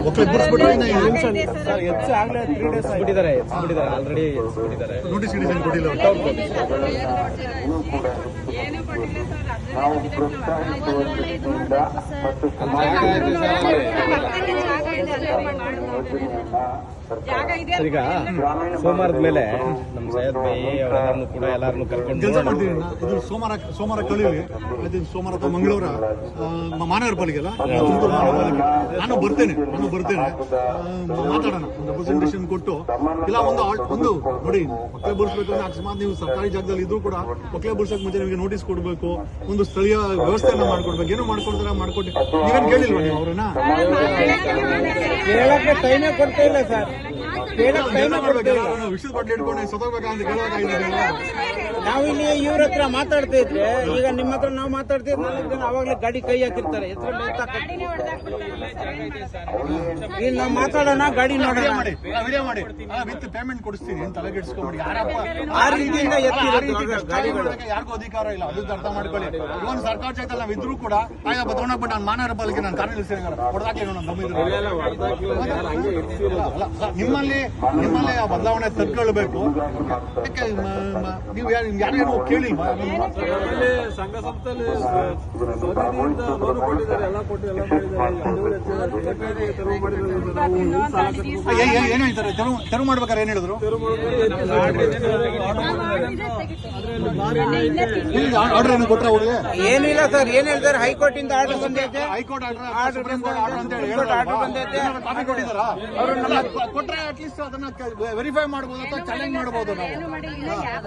ಒಕ್ಕಲಿಗೆ ಬಿಡಿಸ್ಬಿಟ್ರೆ sir ಹೆಚ್ಚು ಆಗಲೇ 3 days ಬಿಟ್ಟಿದ್ದಾರೆ ಆಲ್ರೆಡಿ ಬಿಟ್ಟಿದ್ದಾರೆ. ನೋಟಿಸ್ ಗಿಟಿಸ್ ಕೊಟ್ಟಿಲ್ಲ. ಈಗ ಸೋಮವಾರದ ಮೇಲೆ ನಮ್ಮ ಸೈಯದ್ ಬೈ ಅವರೆಲ್ಲರನ್ನು ಕೂಡ ಎಲ್ಲಾರನ್ನು ಕರ್ಕೊಂಡು ಕೆಲಸ ಮಾಡ್ತೀನಿ. ಇದು ಸೋಮವಾರ ಕಳೀಲಿ, ಸೋಮವಾರ ಅಥವಾ ಮಂಗಳವಾರ ಮಹಾನಗರ ಪಾಲಿಗೆಲ್ಲ ತುಮಕೂರು ಮಹಾನಗರ ಪಾಲಿಕೆ ನಾನು ಬರ್ತೇನೆ ಮಾತಾಡೋಣ. ಒಂದು ರೆಪ್ರೆಸೆಂಟೇಷನ್ ಕೊಟ್ಟು ಇಲ್ಲ ಒಂದು ನೋಡಿ, ಮಕ್ಕಳೇ ಬಿಡಿಸ್ಬೇಕು ಅಂದ್ರೆ ಅಕಸ್ಮಾತ್ ನೀವು ಸರ್ಕಾರಿ ಜಾಗದಲ್ಲಿ ಇದ್ರೂ ಕೂಡ ಮಕ್ಕಳೇ ಬಿಡಿಸೋಕೆ ಮುಂಚೆ ನಿಮಗೆ ನೋಟಿಸ್ ಕೊಡಬೇಕು, ಒಂದು ಸ್ಥಳೀಯ ವ್ಯವಸ್ಥೆಯನ್ನ ಮಾಡ್ಕೊಡ್ಬೇಕು. ಏನೋ ಮಾಡ್ಕೊಡ್ತಾರ ಮಾಡ್ಕೊಟ್ಟು ನೀವೇನು ಕೇಳಿಲ್ವಾ ನೀವು ಅವ್ರನ್ನ? ಕೇಳಕ್ಕೆ ಟೈಮೇ ಕೊಡ್ತಾ ಇಲ್ಲ ಸರ್. ವಿಷಯದ ಬಗ್ಗೆ ಇಟ್ಕೊಂಡು ಸತ್ತೋಗ್ಬೇಕಂತ ಕೇಳಬೇಕಾಗಿದೆ. ನಾವು ಇಲ್ಲಿ ಇವ್ರ ಹತ್ರ ಮಾತಾಡ್ತಾ ಇದ್ರೆ, ಈಗ ನಿಮ್ಮ ಹತ್ರ ನಾವು ಮಾತಾಡ್ತಿದ್ರೆ 4 ಜನ ಅವಾಗಲೇ ಗಾಡಿ ಕೈ ಹಾಕಿರ್ತಾರೆ. ಈಗ ನಾವು ಮಾತಾಡೋಣ, ಗಾಡಿ ನೋಡೋಣ, ವಿಡಿಯೋ ಮಾಡಿ ವಿತ್ ಪೇಮೆಂಟ್ ಕೊಡಿಸ್ತೀನಿ ಅಂತ ತಲೆಗೆಡ್ಸ್ಕೊಂಬಿಡಿ. ಆ ರೀತಿಯಿಂದ ಗಾಡಿಗಳು ಯಾರಿಗೂ ಅಧಿಕಾರ ಇಲ್ಲ, ಅದು ಅರ್ಥ ಮಾಡ್ಕೊಳ್ಳಿ. ಇವನ್ ಸರ್ಕಾರ ಜಾಗದಲ್ಲಿ ನಾವು ಇದ್ರೂ ಕೂಡ ಆಗ ಬದಲಾವಣೆ ನಾನು ಮಹಾನಗರ ಪಾಲಿಕೆ ನಾನು ಕಾರ್ಯ ಹೊಡೆದಾಕಿ ನಿಮ್ಮಲ್ಲಿ ಆ ಬದಲಾವಣೆ ತರ್ಕೊಳ್ಬೇಕು. ನೀವು ಯಾರೇನು ಕೇಳಿಲ್ವಾ? ಸಂಘ ಸಂಸ್ಥೆಯಲ್ಲಿ ಲೋನ್ ಕೊಟ್ಟಿದ್ದಾರೆ, ಎಲ್ಲ ಕೊಟ್ಟು ಎಲ್ಲ ಏನ್ ಹೇಳ್ತಾರೆ? ತೆರವು ಮಾಡ್ಬೇಕಾದ್ರೆ ಏನ್ ಹೇಳಿದ್ರು? ಆರ್ಡರ್ ಏನು ಕೊಟ್ರೆ ಅವ್ರಿಗೆ? ಏನಿಲ್ಲ ಸರ್, ಏನ್ ಹೇಳ್ತಾರೆ? ಹೈಕೋರ್ಟ್ ಇಂದ ಆರ್ಡರ್ ಬಂದೈತೆ. ಹೈಕೋರ್ಟ್ ಆರ್ಡರ್ ಅಂತ ಹೇಳಿ ಕಾಪಿ ಕೊಟ್ಟಿದ್ದಾರ? ಕೊಟ್ರೆ ಅಟ್ಲೀಸ್ಟ್ ಅದನ್ನ ವೆರಿಫೈ ಮಾಡಬಹುದು ಅಥವಾ ಚಾಲೆಂಜ್ ಮಾಡಬಹುದು.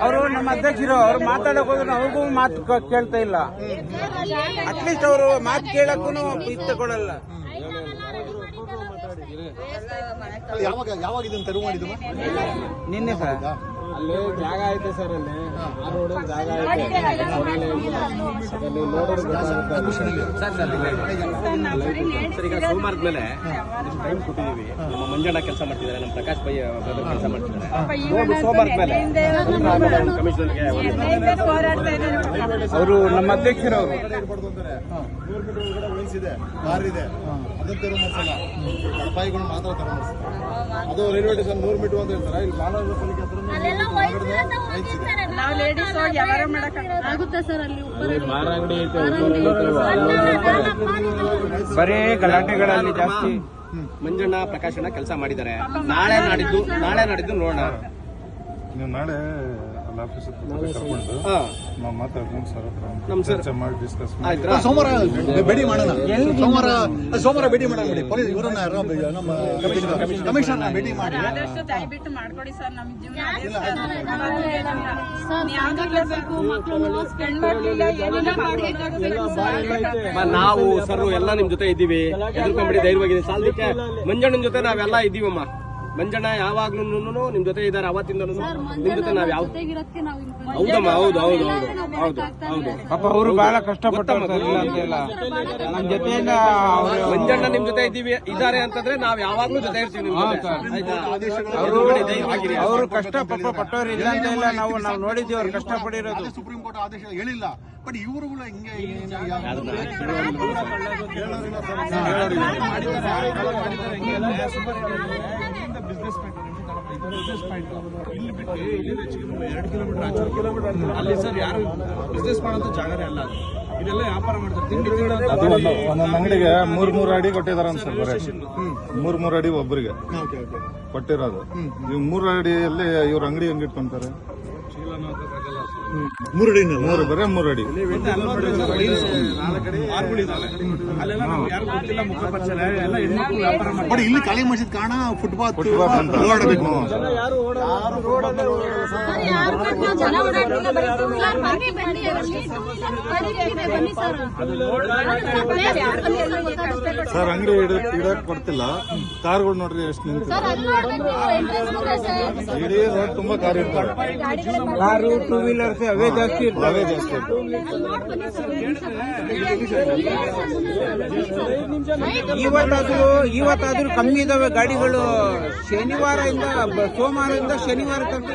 ಅವರು ನಮ್ಮ ಅಧ್ಯಕ್ಷರು ಅವ್ರು ಮಾತಾಡಕ್ ಹೋದ್ರೆ ಅವ್ರಿಗೂ ಮಾತು ಕೇಳ್ತಾ ಇಲ್ಲ. ಅಟ್ಲೀಸ್ಟ್ ಅವರು ಮಾತು ಕೇಳಕ್ಕೂ ತಗೊಳ್ಳಲ್ಲ. ಯಾವಾಗ ಇದನ್ನ ತೆರವು ಮಾಡಿದ್ರು? ನಿನ್ನೆ ಸರ್. ಅಲ್ಲಿ ಜಾಗ ಐತೆ ಸರ್, ಅಲ್ಲಿ ಆ ರೋಡ್ ಜಾಗ ಐತೆ, ಸರ್. ಈಗ ಸೋಮವಾರದ ಮೇಲೆ ಟೈಮ್ ಕೊಟ್ಟಿದ್ದೀವಿ. ನಮ್ಮ ಮಂಜಣ್ಣ ಕೆಲಸ ಮಾಡ್ತಿದ್ದಾರೆ, ನಮ್ಮ ಪ್ರಕಾಶ್ ಬೈ ಕೆಲಸ ಮಾಡ್ತಿದ್ದಾರೆ. ಸೋಮವಾರದ ಮೇಲೆ ಕಮಿಷನರ್ಗೆ ಅವರು ನಮ್ಮ ಅಧ್ಯಕ್ಷರು ಅವರು ಇದೆ ಅದನ್ನ ತೆರವು ಮಾಡಿಸಲ್ಲ. ಬಡಪಾಯಿಗಳು ಮಾತ್ರ ತೆರವು ಮಾಡಿಸ್ತಾರೆ. ಅದು ರೈಲ್ವೆ ಸ್ಟೇಷನ್ 100 ಮೀಟರ್ ಅಂತ ಹೇಳ್ತಾರೆ. ಇಲ್ಲಿ ಮಹಾನಗರ ಪಾಲಿಕೆ ಹತ್ರ ಬರೀ ಗಲಾಟೆಗಳಲ್ಲಿ ಜಾಸ್ತಿ. ಮಂಜಣ್ಣ ಪ್ರಕಾಶಣ್ಣ ಕೆಲಸ ಮಾಡಿದ್ದಾರೆ. ನಾಳೆ ನಾಡಿದ್ದು ನೋಡೋಣ. ನೀವು ನಾಳೆ ಅಲ್ಲಿ ಆಫೀಸ್ ಕರ್ಕೊಂಡು ನಾವು ಮಾತಾಡ್ಕೊಂಡು ಸರ್ ನಮ್ಮ ಚರ್ಚೆ ಮಾಡಿ ಡಿಸ್ಕಸ್ ಸೋಮವಾರ ಭೇಟಿ ಮಾಡೋಣ. ಸೋಮವಾರ ಭೇಟಿ ಮಾಡೋಣ ಬಿಡಿ. ಪೊಲೀಸ್ ಇವರನ್ನ ನಮ್ಮ ಕಮಿಷನರ್ ಭೇಟಿ ಮಾಡಿ. ದಯವಿಟ್ಟು ಮಾಡ್ಕೊಡಿ ಸರ್, ನಮ್ ನಾವು ಸರ್ ಎಲ್ಲ ನಿಮ್ ಜೊತೆ ಇದ್ದೀವಿ. ಎದುರ್ಕೊಂಡ್ಬಿಡಿ, ಧೈರ್ಯವಾಗಿದೆ. ಸಾಲದಕ್ಕೆ ಮಂಜಣ್ಣನ ಜೊತೆ ನಾವೆಲ್ಲ ಇದ್ದೀವಮ್ಮ. ಮಂಜಣ್ಣ ಯಾವಾಗ್ಲೂ ನಿಮ್ ಜೊತೆ ಇದ್ದಾರೆ. ಅವತ್ತಿಂದ ನಿಮ್ ಜೊತೆ ನಾವ್ ಯಾವ ಹೌದಮ್ಮ. ಹೌದು. ಪಾಪ ಅವರು ಬಹಳ ಕಷ್ಟಪಟ್ಟಲ್ಲ ನಮ್ ಜೊತೆಯಿಂದ. ಮಂಜಣ್ಣ ನಿಮ್ ಜೊತೆ ಇದ್ದಾರೆ ಅಂತಂದ್ರೆ ನಾವ್ ಯಾವಾಗ್ಲೂ ಜೊತೆ ಇರ್ತೀವಿ. ಅವರು ಕಷ್ಟ ಪಟ್ಟವ್ರು ಇಲ್ಲ ಅಂತ ಇಲ್ಲ, ನಾವು ನೋಡಿದ್ದೀವಿ ಅವ್ರು ಕಷ್ಟಪಡಿರೋದು. ಸುಪ್ರೀಂ ಕೋರ್ಟ್ ಆದೇಶ ಹೇಳಿಲ್ಲ, ಬಟ್ ಇವ್ರುಗಳು ಹಿಂಗೆ ಇಲ್ಲಿ ಬಿಟ್ಟು ಇಲ್ಲಿ 2 ಕಿಲೋಮೀಟರ್ ಅಲ್ಲಿ ಸರ್ ಯಾರು ಬಿಸ್ನೆಸ್ ಮಾಡೋಂಥ ಜಾಗನೇ ಅಲ್ಲ. ಇದೆಲ್ಲ ವ್ಯಾಪಾರ ಮಾಡ್ತಾರೆ. ತಿಂಡಿ ಒಂದೊಂದು ಅಂಗಡಿಗೆ 3 ಅಡಿ ಕೊಟ್ಟಿದಾರ ಸರ್. ಬರೀ 3 ಅಡಿ ಒಬ್ಬರಿಗೆ ಕೊಟ್ಟಿರೋದು. ಇವ್ 3 ಅಡಿಯಲ್ಲಿ ಇವ್ರ ಅಂಗಡಿ ಹೆಂಗ್ ಇಟ್ಕೊಂತಾರೆ? 3 ಅಡಿ ಬರೀ 3 ಅಡಿ. ಬಟ್ ಇಲ್ಲಿ ಖಾಲಿ ಮಾಡಿಸಿದ ಕಾರಣ ಫುಟ್ಪಾತ್ ಅಂತ ಓಡಾಡಬೇಕು. ಸರ್ ಅಂಗಡಿ ಇಡಕ್ ಕೊಡ್ತಿಲ್ಲ. ಕಾರ್ಗಳು ನೋಡ್ರಿ ಎಷ್ಟು ನಿಂತಿದೆ. ಇಡೀ ರೋಡ್ ತುಂಬಾ ಕಾರ್ ಇರ್ತಾರೆ. ಕಾರು, 2 ವೀಲರ್ಸ್ ಅವೇ ಜಾಸ್ತಿ ಇರ್ತವೆ. ಇವತ್ತಾದ್ರೂ ಕಮ್ಮಿ ಇದಾವೆ ಗಾಡಿಗಳು. ಸೋಮವಾರದಿಂದ ಶನಿವಾರ ತನಕ